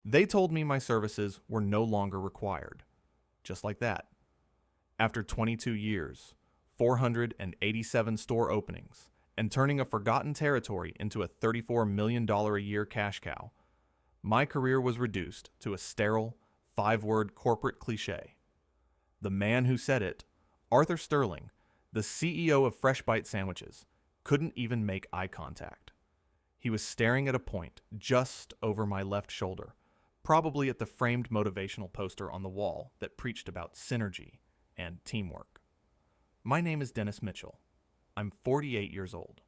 They told me my services were no longer required. Just like that. After 22 years, 487 store openings, and turning a forgotten territory into a $34 million a year cash cow, my career was reduced to a sterile, five-word corporate cliche. The man who said it, Arthur Sterling, the CEO of Fresh Bite Sandwiches, couldn't even make eye contact. He was staring at a point just over my left shoulder, probably at the framed motivational poster on the wall that preached about synergy and teamwork. My name is Dennis Mitchell. I'm 48 years old.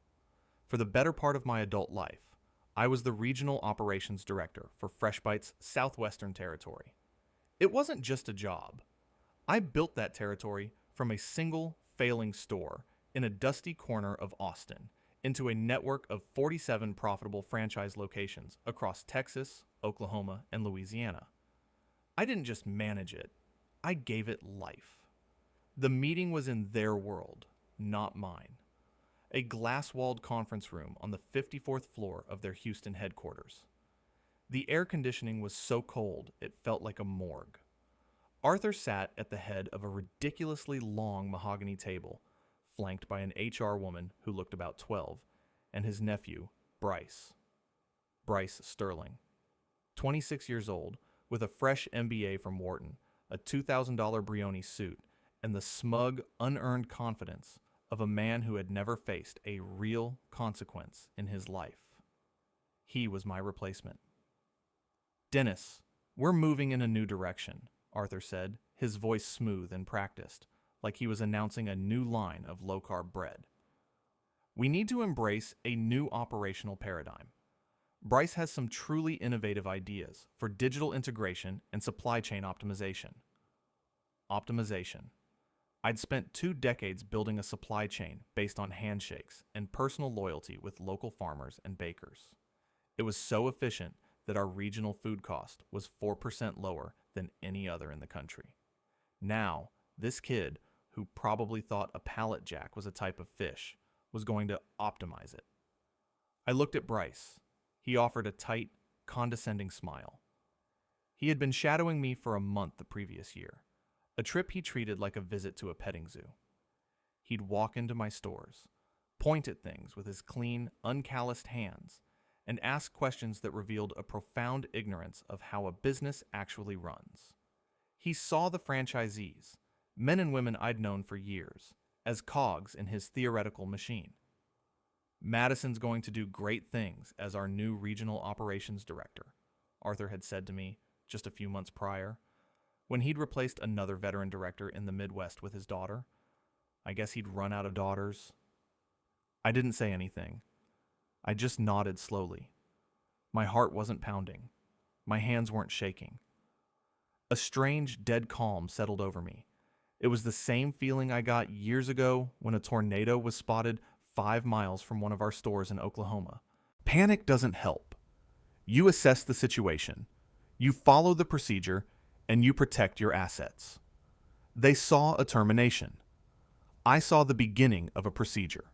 For the better part of my adult life, I was the regional operations director for Fresh Bite's Southwestern Territory. It wasn't just a job. I built that territory from a single failing store in a dusty corner of Austin into a network of 47 profitable franchise locations across Texas, Oklahoma, and Louisiana. I didn't just manage it, I gave it life. The meeting was in their world, not mine. A glass-walled conference room on the 54th floor of their Houston headquarters. The air conditioning was so cold it felt like a morgue. Arthur sat at the head of a ridiculously long mahogany table, flanked by an HR woman who looked about 12, and his nephew, Bryce Sterling. 26 years old, with a fresh MBA from Wharton, a $2,000 Brioni suit, and the smug, unearned confidence of a man who had never faced a real consequence in his life. He was my replacement. "Dennis, we're moving in a new direction," Arthur said, his voice smooth and practiced, like he was announcing a new line of low-carb bread. "We need to embrace a new operational paradigm. Bryce has some truly innovative ideas for digital integration and supply chain optimization." Optimization. I'd spent 2 decades building a supply chain based on handshakes and personal loyalty with local farmers and bakers. It was so efficient that our regional food cost was 4% lower than any other in the country. Now, this kid, who probably thought a pallet jack was a type of fish, was going to optimize it. I looked at Bryce. He offered a tight, condescending smile. He had been shadowing me for a month the previous year, a trip he treated like a visit to a petting zoo. He'd walk into my stores, point at things with his clean, uncalloused hands, and ask questions that revealed a profound ignorance of how a business actually runs. He saw the franchisees, men and women I'd known for years, as cogs in his theoretical machine. "Madison's going to do great things as our new regional operations director," Arthur had said to me just a few months prior, when he'd replaced another veteran director in the Midwest with his daughter. I guess he'd run out of daughters. I didn't say anything. I just nodded slowly. My heart wasn't pounding. My hands weren't shaking. A strange, dead calm settled over me. It was the same feeling I got years ago when a tornado was spotted 5 miles from one of our stores in Oklahoma. Panic doesn't help. You assess the situation, you follow the procedure, and you protect your assets. They saw a termination. I saw the beginning of a procedure.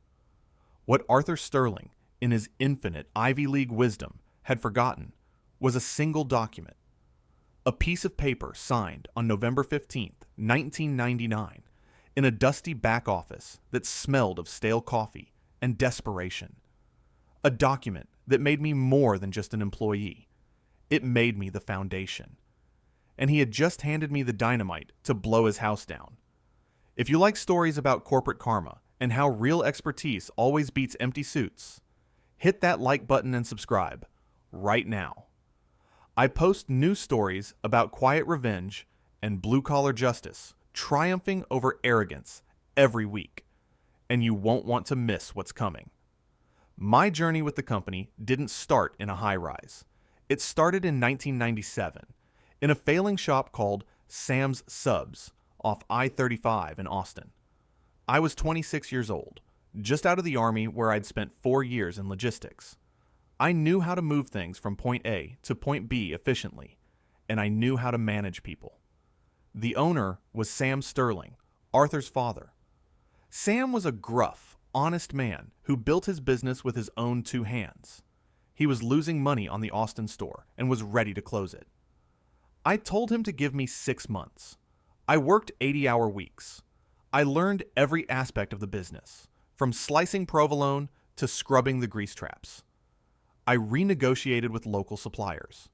What Arthur Sterling, in his infinite Ivy League wisdom, had forgotten was a single document. A piece of paper signed on November 15th, 1999, in a dusty back office that smelled of stale coffee and desperation. A document that made me more than just an employee. It made me the foundation. And he had just handed me the dynamite to blow his house down. If you like stories about corporate karma and how real expertise always beats empty suits, hit that like button and subscribe right now. I post new stories about quiet revenge and blue-collar justice triumphing over arrogance every week, and you won't want to miss what's coming. My journey with the company didn't start in a high-rise. It started in 1997 in a failing shop called Sam's Subs off I-35 in Austin. I was 26 years old, just out of the Army where I'd spent 4 years in logistics. I knew how to move things from point A to point B efficiently, and I knew how to manage people. The owner was Sam Sterling, Arthur's father. Sam was a gruff, honest man who built his business with his own 2 hands. He was losing money on the Austin store and was ready to close it. I told him to give me 6 months. I worked 80-hour weeks. I learned every aspect of the business, from slicing provolone to scrubbing the grease traps. I renegotiated with local suppliers.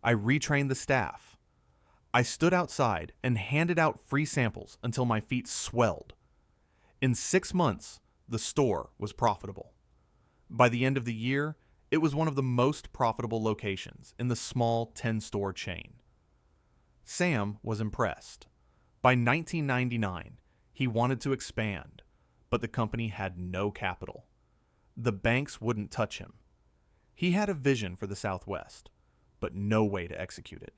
I retrained the staff. I stood outside and handed out free samples until my feet swelled. In 6 months, the store was profitable. By the end of the year, it was one of the most profitable locations in the small 10-store chain. Sam was impressed. By 1999, he wanted to expand, but the company had no capital. The banks wouldn't touch him. He had a vision for the Southwest, but no way to execute it.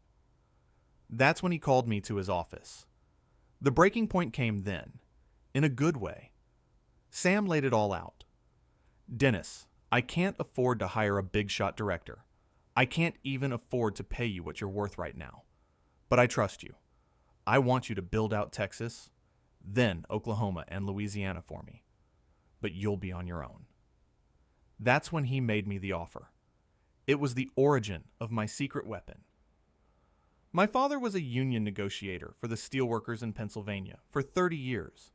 That's when he called me to his office. The breaking point came then, in a good way. Sam laid it all out. "Dennis, I can't afford to hire a big-shot director. I can't even afford to pay you what you're worth right now. But I trust you. I want you to build out Texas, then Oklahoma and Louisiana for me. But you'll be on your own." That's when he made me the offer. It was the origin of my secret weapon. My father was a union negotiator for the steelworkers in Pennsylvania for 30 years.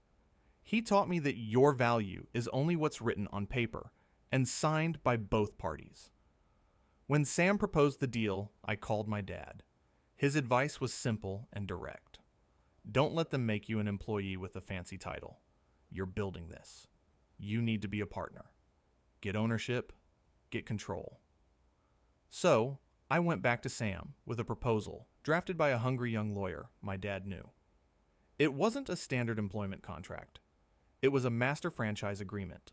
He taught me that your value is only what's written on paper and signed by both parties. When Sam proposed the deal, I called my dad. His advice was simple and direct. Don't let them make you an employee with a fancy title. You're building this. You need to be a partner. Get ownership, get control. So, I went back to Sam with a proposal drafted by a hungry young lawyer my dad knew. It wasn't a standard employment contract. It was a master franchise agreement.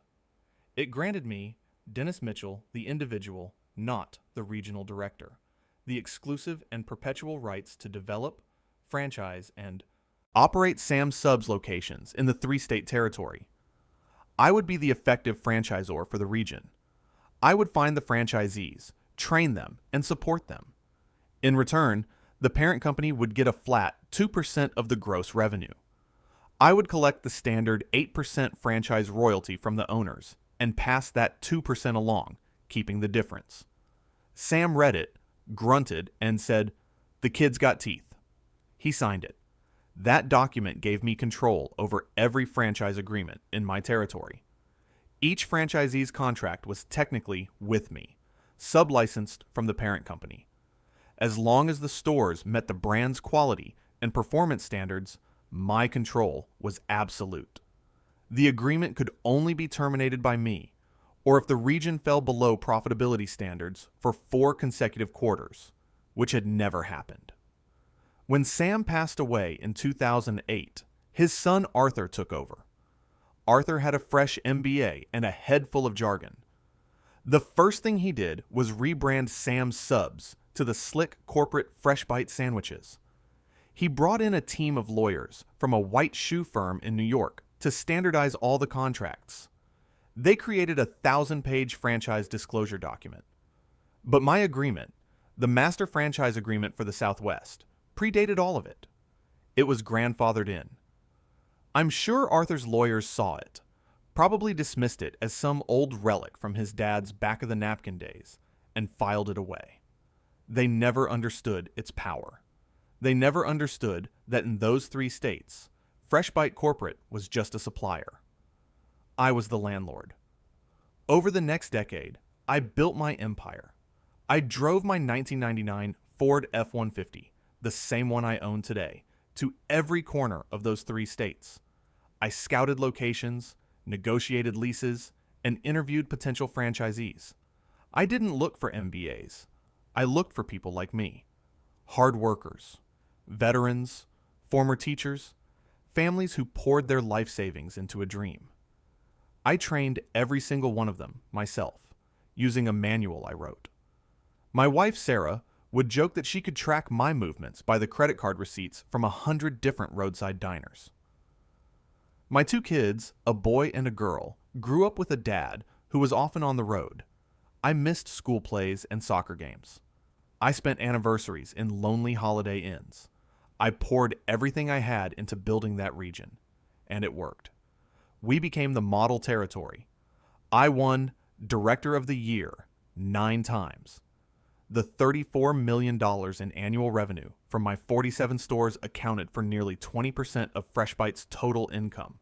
It granted me, Dennis Mitchell, the individual, not the regional director, the exclusive and perpetual rights to develop, franchise, and operate Sam Subs locations in the 3-state territory. I would be the effective franchisor for the region. I would find the franchisees, train them, and support them. In return, the parent company would get a flat 2% of the gross revenue. I would collect the standard 8% franchise royalty from the owners and pass that 2% along, keeping the difference. Sam read it, grunted, and said, "The kid's got teeth." He signed it. That document gave me control over every franchise agreement in my territory. Each franchisee's contract was technically with me, sub-licensed from the parent company. As long as the stores met the brand's quality and performance standards, my control was absolute. The agreement could only be terminated by me, or if the region fell below profitability standards for 4 consecutive quarters, which had never happened. When Sam passed away in 2008, his son Arthur took over. Arthur had a fresh MBA and a head full of jargon. The first thing he did was rebrand Sam's Subs to the slick corporate Fresh Bite sandwiches. He brought in a team of lawyers from a white shoe firm in New York to standardize all the contracts. They created a 1,000-page franchise disclosure document. But my agreement, the master franchise agreement for the Southwest, predated all of it. It was grandfathered in. I'm sure Arthur's lawyers saw it, probably dismissed it as some old relic from his dad's back-of-the-napkin days, and filed it away. They never understood its power. They never understood that in those 3 states, Fresh Bite Corporate was just a supplier. I was the landlord. Over the next decade, I built my empire. I drove my 1999 Ford F-150, the same one I own today, to every corner of those 3 states. I scouted locations, negotiated leases, and interviewed potential franchisees. I didn't look for MBAs. I looked for people like me. Hard workers, veterans, former teachers, families who poured their life savings into a dream. I trained every single one of them myself, using a manual I wrote. My wife, Sarah, would joke that she could track my movements by the credit card receipts from 100 different roadside diners. My 2 kids, a boy and a girl, grew up with a dad who was often on the road. I missed school plays and soccer games. I spent anniversaries in lonely Holiday Inns. I poured everything I had into building that region, and it worked. We became the model territory. I won Director of the Year 9 times. The $34 million in annual revenue from my 47 stores accounted for nearly 20% of FreshBite's total income.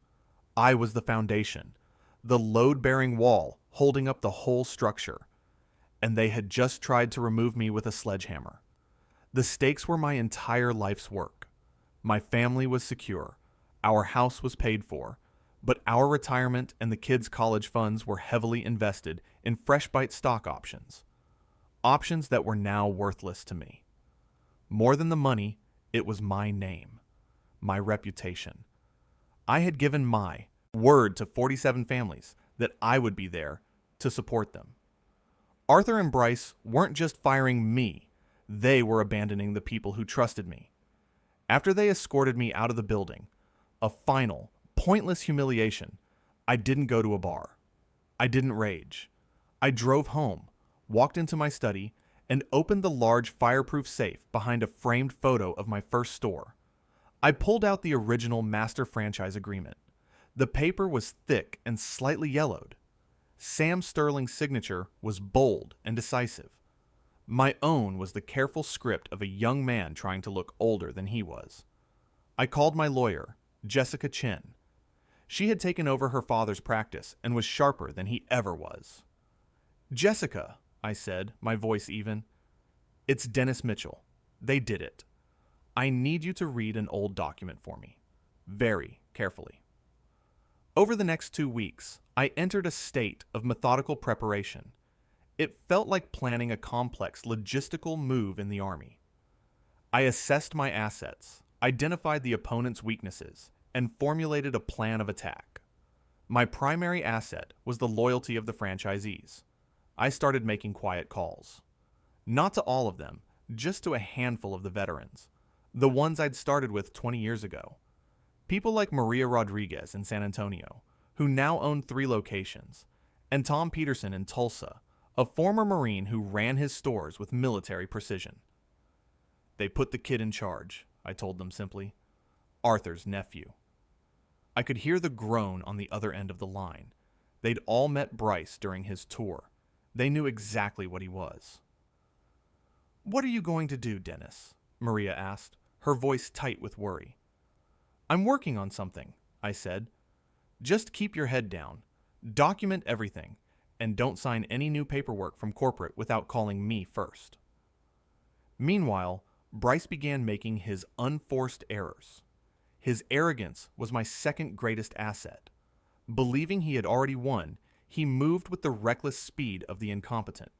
I was the foundation, the load-bearing wall holding up the whole structure, and they had just tried to remove me with a sledgehammer. The stakes were my entire life's work. My family was secure, our house was paid for, but our retirement and the kids' college funds were heavily invested in FreshBite stock options. Options that were now worthless to me. More than the money, it was my name, my reputation. I had given my word to 47 families that I would be there to support them. Arthur and Bryce weren't just firing me, they were abandoning the people who trusted me. After they escorted me out of the building, a final, pointless humiliation, I didn't go to a bar. I didn't rage. I drove home, walked into my study, and opened the large fireproof safe behind a framed photo of my first store. I pulled out the original master franchise agreement. The paper was thick and slightly yellowed. Sam Sterling's signature was bold and decisive. My own was the careful script of a young man trying to look older than he was. I called my lawyer, Jessica Chin. She had taken over her father's practice and was sharper than he ever was. "Jessica," I said, my voice even, "it's Dennis Mitchell. They did it. I need you to read an old document for me, very carefully." Over the next 2 weeks, I entered a state of methodical preparation. It felt like planning a complex logistical move in the Army. I assessed my assets, identified the opponent's weaknesses, and formulated a plan of attack. My primary asset was the loyalty of the franchisees. I started making quiet calls. Not to all of them, just to a handful of the veterans, the ones I'd started with 20 years ago. People like Maria Rodriguez in San Antonio, who now owned 3 locations, and Tom Peterson in Tulsa, a former Marine who ran his stores with military precision. "They put the kid in charge," I told them simply. "Arthur's nephew." I could hear the groan on the other end of the line. They'd all met Bryce during his tour. They knew exactly what he was. "What are you going to do, Dennis?" Maria asked, her voice tight with worry. "I'm working on something," I said. "Just keep your head down, document everything, and don't sign any new paperwork from corporate without calling me first." Meanwhile, Bryce began making his unforced errors. His arrogance was my second greatest asset. Believing he had already won, he moved with the reckless speed of the incompetent.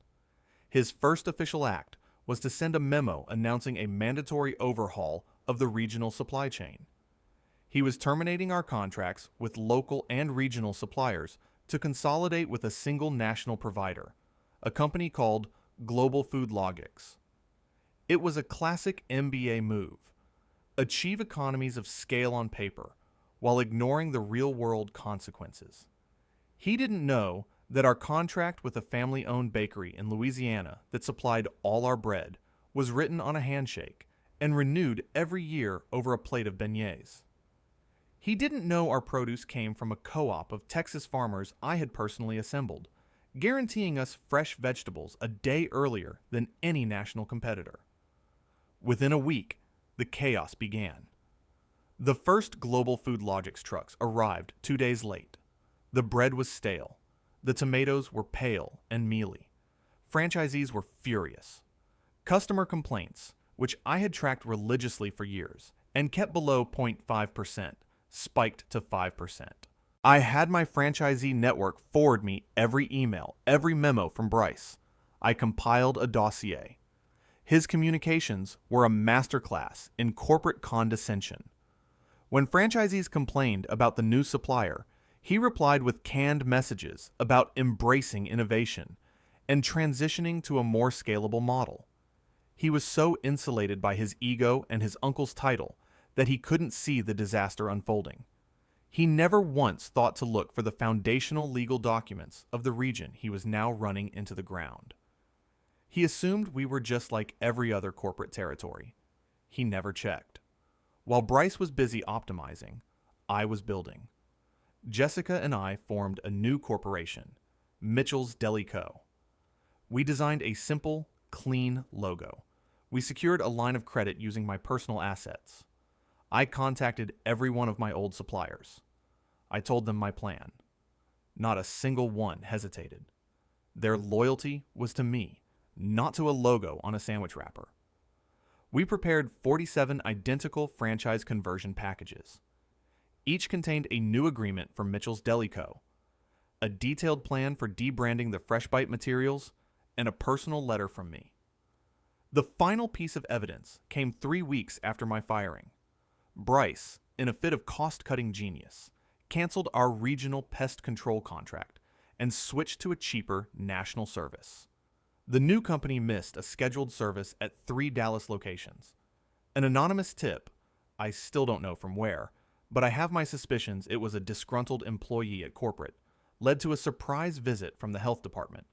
His first official act was to send a memo announcing a mandatory overhaul of the regional supply chain. He was terminating our contracts with local and regional suppliers to consolidate with a single national provider, a company called Global Food Logics. It was a classic MBA move. Achieve economies of scale on paper, while ignoring the real-world consequences. He didn't know that our contract with a family-owned bakery in Louisiana that supplied all our bread was written on a handshake and renewed every year over a plate of beignets. He didn't know our produce came from a co-op of Texas farmers I had personally assembled, guaranteeing us fresh vegetables a day earlier than any national competitor. Within a week, the chaos began. The first Global Food Logics trucks arrived 2 days late. The bread was stale. The tomatoes were pale and mealy. Franchisees were furious. Customer complaints, which I had tracked religiously for years and kept below 0.5%, spiked to 5%. I had my franchisee network forward me every email, every memo from Bryce. I compiled a dossier. His communications were a masterclass in corporate condescension. When franchisees complained about the new supplier, he replied with canned messages about embracing innovation and transitioning to a more scalable model. He was so insulated by his ego and his uncle's title that he couldn't see the disaster unfolding. He never once thought to look for the foundational legal documents of the region he was now running into the ground. He assumed we were just like every other corporate territory. He never checked. While Bryce was busy optimizing, I was building. Jessica and I formed a new corporation, Mitchell's Deli Co. We designed a simple, clean logo. We secured a line of credit using my personal assets. I contacted every one of my old suppliers. I told them my plan. Not a single one hesitated. Their loyalty was to me, not to a logo on a sandwich wrapper. We prepared 47 identical franchise conversion packages. Each contained a new agreement from Mitchell's Deli Co., a detailed plan for debranding the Fresh Bite materials, and a personal letter from me. The final piece of evidence came 3 weeks after my firing. Bryce, in a fit of cost-cutting genius, canceled our regional pest control contract and switched to a cheaper national service. The new company missed a scheduled service at 3 Dallas locations. An anonymous tip, I still don't know from where, but I have my suspicions it was a disgruntled employee at corporate, led to a surprise visit from the health department.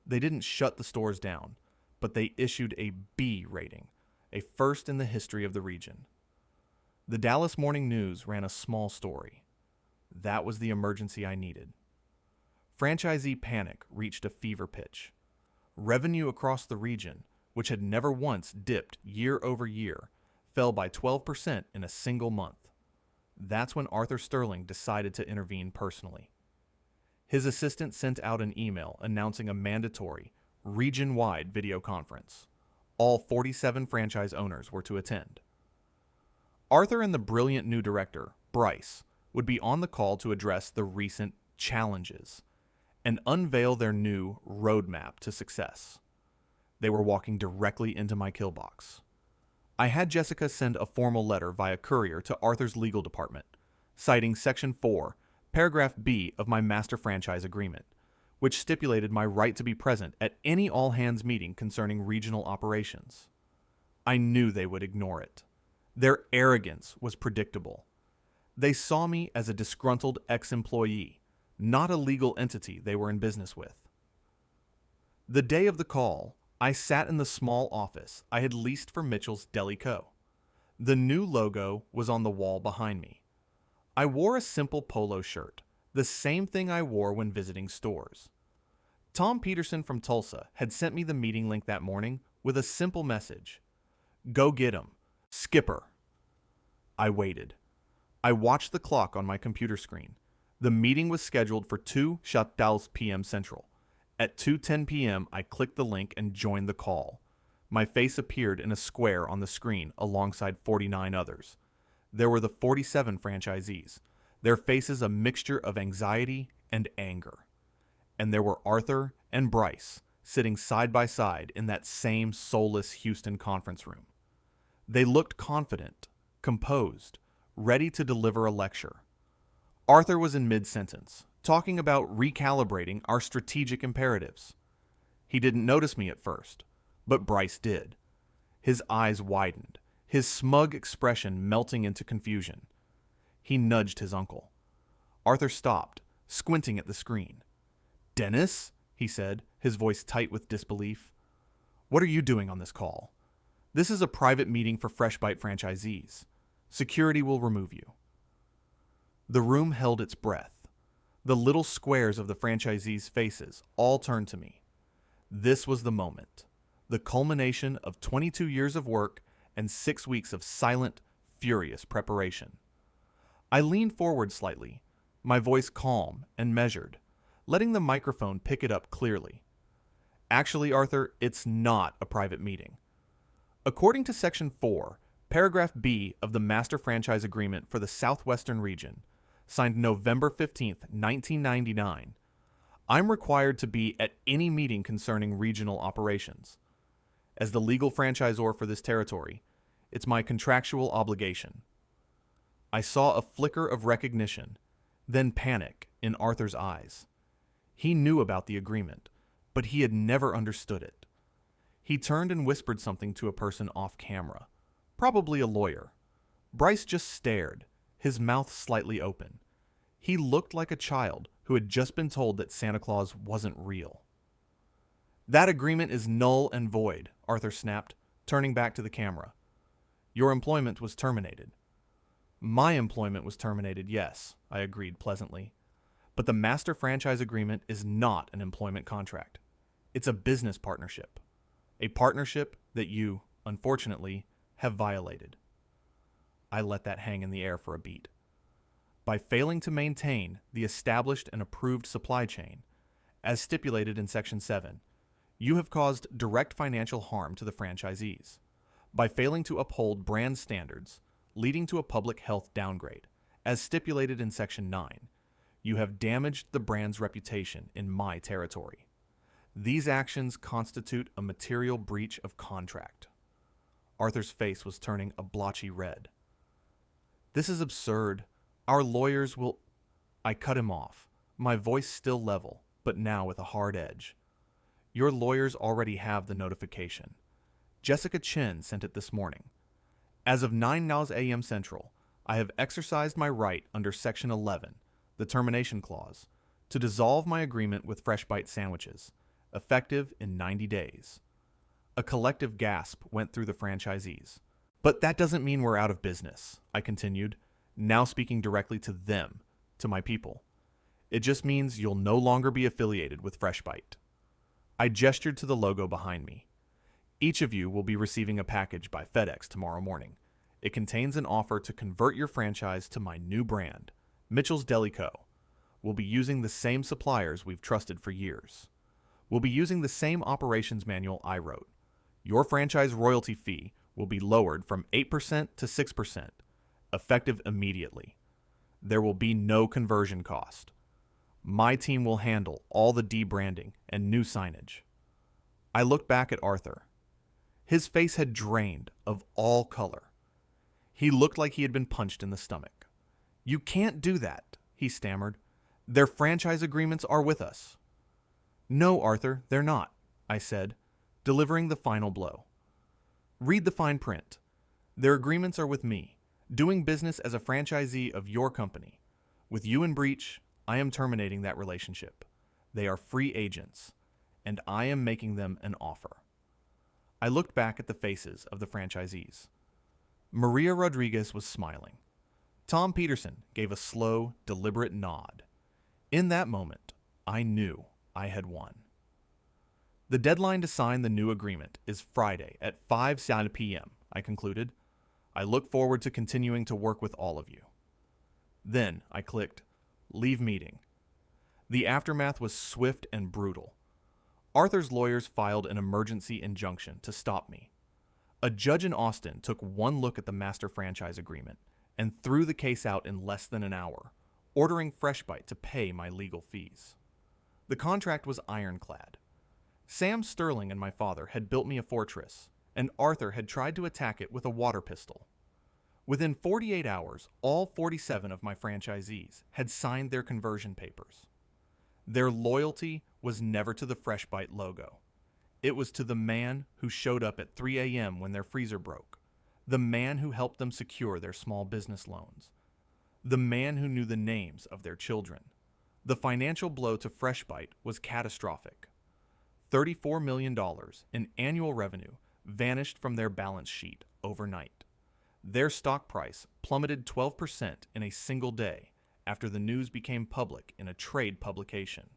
They didn't shut the stores down, but they issued a B rating, a first in the history of the region. The Dallas Morning News ran a small story. That was the emergency I needed. Franchisee panic reached a fever pitch. Revenue across the region, which had never once dipped year over year, fell by 12% in a single month. That's when Arthur Sterling decided to intervene personally. His assistant sent out an email announcing a mandatory, region-wide video conference. All 47 franchise owners were to attend. Arthur and the brilliant new director, Bryce, would be on the call to address the recent challenges and unveil their new roadmap to success. They were walking directly into my kill box. I had Jessica send a formal letter via courier to Arthur's legal department, citing Section 4, Paragraph B of my master franchise agreement, which stipulated my right to be present at any all-hands meeting concerning regional operations. I knew they would ignore it. Their arrogance was predictable. They saw me as a disgruntled ex-employee, not a legal entity they were in business with. The day of the call, I sat in the small office I had leased for Mitchell's Deli Co. The new logo was on the wall behind me. I wore a simple polo shirt, the same thing I wore when visiting stores. Tom Peterson from Tulsa had sent me the meeting link that morning with a simple message. Go get 'em. Skipper. I waited. I watched the clock on my computer screen. The meeting was scheduled for 2:00 p.m. Central. At 2:10 p.m., I clicked the link and joined the call. My face appeared in a square on the screen alongside 49 others. There were the 47 franchisees, their faces a mixture of anxiety and anger. And there were Arthur and Bryce sitting side by side in that same soulless Houston conference room. They looked confident, composed, ready to deliver a lecture. Arthur was in mid-sentence, talking about recalibrating our strategic imperatives. He didn't notice me at first, but Bryce did. His eyes widened, his smug expression melting into confusion. He nudged his uncle. Arthur stopped, squinting at the screen. "Dennis?" he said, his voice tight with disbelief. "What are you doing on this call? This is a private meeting for Fresh Bite franchisees. Security will remove you." The room held its breath. The little squares of the franchisees' faces all turned to me. This was the moment, the culmination of 22 years of work and 6 weeks of silent, furious preparation. I leaned forward slightly, my voice calm and measured, letting the microphone pick it up clearly. "Actually, Arthur, it's not a private meeting. According to Section 4, Paragraph B of the Master Franchise Agreement for the Southwestern Region, signed November 15th, 1999, I'm required to be at any meeting concerning regional operations. As the legal franchisor for this territory, it's my contractual obligation." I saw a flicker of recognition, then panic in Arthur's eyes. He knew about the agreement, but he had never understood it. He turned and whispered something to a person off camera, probably a lawyer. Bryce just stared, his mouth slightly open. He looked like a child who had just been told that Santa Claus wasn't real. "That agreement is null and void," Arthur snapped, turning back to the camera. "Your employment was terminated." "My employment was terminated, yes," I agreed pleasantly. "But the master franchise agreement is not an employment contract. It's a business partnership. A partnership that you, unfortunately, have violated. I let that hang in the air for a beat. By failing to maintain the established and approved supply chain, as stipulated in Section 7, you have caused direct financial harm to the franchisees. By failing to uphold brand standards, leading to a public health downgrade, as stipulated in Section 9, you have damaged the brand's reputation in my territory. These actions constitute a material breach of contract. Arthur's face was turning a blotchy red. This is absurd. Our lawyers will... I cut him off, my voice still level, but now with a hard edge. Your lawyers already have the notification. Jessica Chen sent it this morning. As of 9 a.m. Central, I have exercised my right under Section 11, the termination clause, to dissolve my agreement with Fresh Bite Sandwiches, effective in 90 days. A collective gasp went through the franchisees. But that doesn't mean we're out of business, I continued, now speaking directly to them, to my people. It just means you'll no longer be affiliated with Fresh Bite. I gestured to the logo behind me. Each of you will be receiving a package by FedEx tomorrow morning. It contains an offer to convert your franchise to my new brand, Mitchell's Deli Co. We'll be using the same suppliers we've trusted for years. We'll be using the same operations manual I wrote. Your franchise royalty fee will be lowered from 8% to 6%, effective immediately. There will be no conversion cost. My team will handle all the debranding and new signage. I looked back at Arthur. His face had drained of all color. He looked like he had been punched in the stomach. You can't do that, he stammered. Their franchise agreements are with us. No, Arthur, they're not, I said, delivering the final blow. Read the fine print. Their agreements are with me, doing business as a franchisee of your company. With you in breach, I am terminating that relationship. They are free agents, and I am making them an offer. I looked back at the faces of the franchisees. Maria Rodriguez was smiling. Tom Peterson gave a slow, deliberate nod. In that moment, I knew I had won. The deadline to sign the new agreement is Friday at 5 p.m., I concluded. I look forward to continuing to work with all of you. Then I clicked Leave Meeting. The aftermath was swift and brutal. Arthur's lawyers filed an emergency injunction to stop me. A judge in Austin took one look at the master franchise agreement and threw the case out in less than an hour, ordering Fresh Bite to pay my legal fees. The contract was ironclad. Sam Sterling and my father had built me a fortress, and Arthur had tried to attack it with a water pistol. Within 48 hours, all 47 of my franchisees had signed their conversion papers. Their loyalty was never to the Fresh Bite logo. It was to the man who showed up at 3 a.m. when their freezer broke, the man who helped them secure their small business loans, the man who knew the names of their children. The financial blow to Fresh Bite was catastrophic. $34 million in annual revenue vanished from their balance sheet overnight. Their stock price plummeted 12% in a single day after the news became public in a trade publication.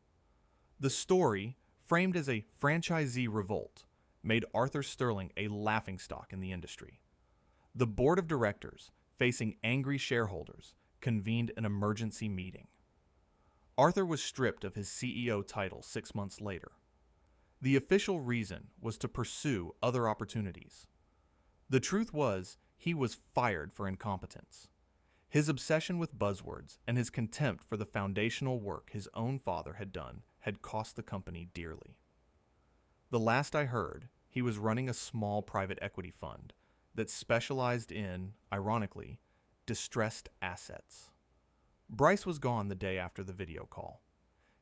The story, framed as a franchisee revolt, made Arthur Sterling a laughingstock in the industry. The board of directors, facing angry shareholders, convened an emergency meeting. Arthur was stripped of his CEO title 6 months later. The official reason was to pursue other opportunities. The truth was, he was fired for incompetence. His obsession with buzzwords and his contempt for the foundational work his own father had done had cost the company dearly. The last I heard, he was running a small private equity fund that specialized in, ironically, distressed assets. Bryce was gone the day after the video call.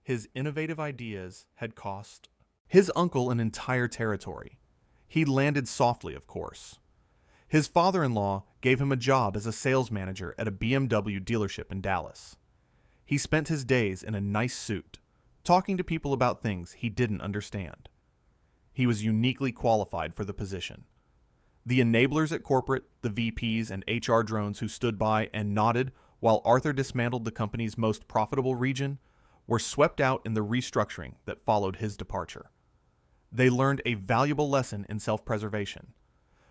His innovative ideas had cost his uncle an entire territory. He landed softly, of course. His father-in-law gave him a job as a sales manager at a BMW dealership in Dallas. He spent his days in a nice suit, talking to people about things he didn't understand. He was uniquely qualified for the position. The enablers at corporate, the VPs and HR drones who stood by and nodded while Arthur dismantled the company's most profitable region, were swept out in the restructuring that followed his departure. They learned a valuable lesson in self-preservation.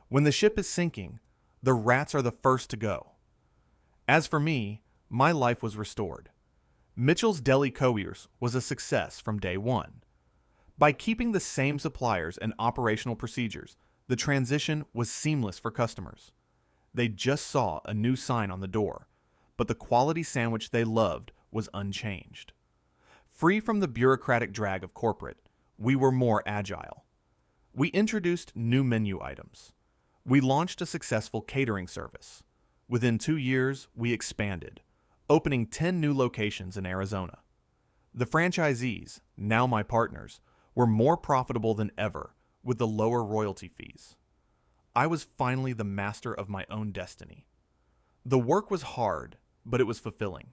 When the ship is sinking, the rats are the first to go. As for me, my life was restored. Mitchell's Deli Couriers was a success from day one. By keeping the same suppliers and operational procedures, the transition was seamless for customers. They just saw a new sign on the door, but the quality sandwich they loved was unchanged. Free from the bureaucratic drag of corporate, we were more agile. We introduced new menu items. We launched a successful catering service. Within 2 years, we expanded, opening 10 new locations in Arizona. The franchisees, now my partners, were more profitable than ever with the lower royalty fees. I was finally the master of my own destiny. The work was hard, but it was fulfilling.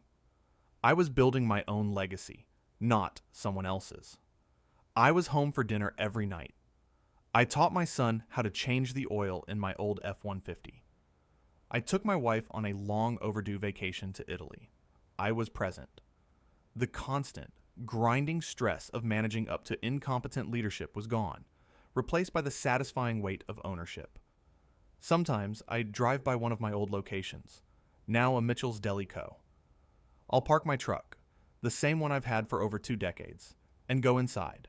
I was building my own legacy, not someone else's. I was home for dinner every night. I taught my son how to change the oil in my old F-150. I took my wife on a long overdue vacation to Italy. I was present. The constant, grinding stress of managing up to incompetent leadership was gone, replaced by the satisfying weight of ownership. Sometimes I'd drive by one of my old locations, now a Mitchell's Deli Co. I'll park my truck, the same one I've had for over 2 decades, and go inside.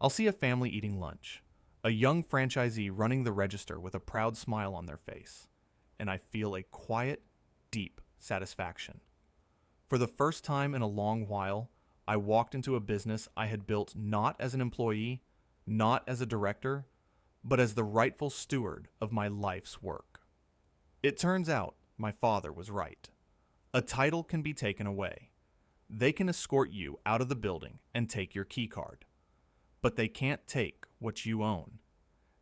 I'll see a family eating lunch, a young franchisee running the register with a proud smile on their face, and I feel a quiet, deep satisfaction. For the first time in a long while, I walked into a business I had built not as an employee, not as a director, but as the rightful steward of my life's work. It turns out my father was right. A title can be taken away. They can escort you out of the building and take your key card. But they can't take what you own.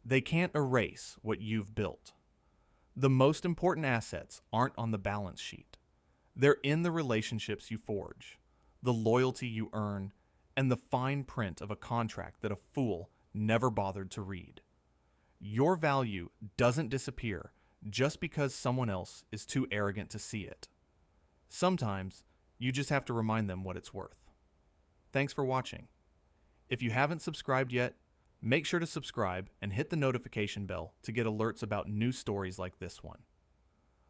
They can't erase what you've built. The most important assets aren't on the balance sheet. They're in the relationships you forge, the loyalty you earn, and the fine print of a contract that a fool never bothered to read. Your value doesn't disappear just because someone else is too arrogant to see it. Sometimes you just have to remind them what it's worth. Thanks for watching. If you haven't subscribed yet, make sure to subscribe and hit the notification bell to get alerts about new stories like this one.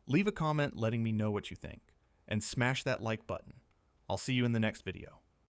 Leave a comment letting me know what you think, and smash that like button. I'll see you in the next video.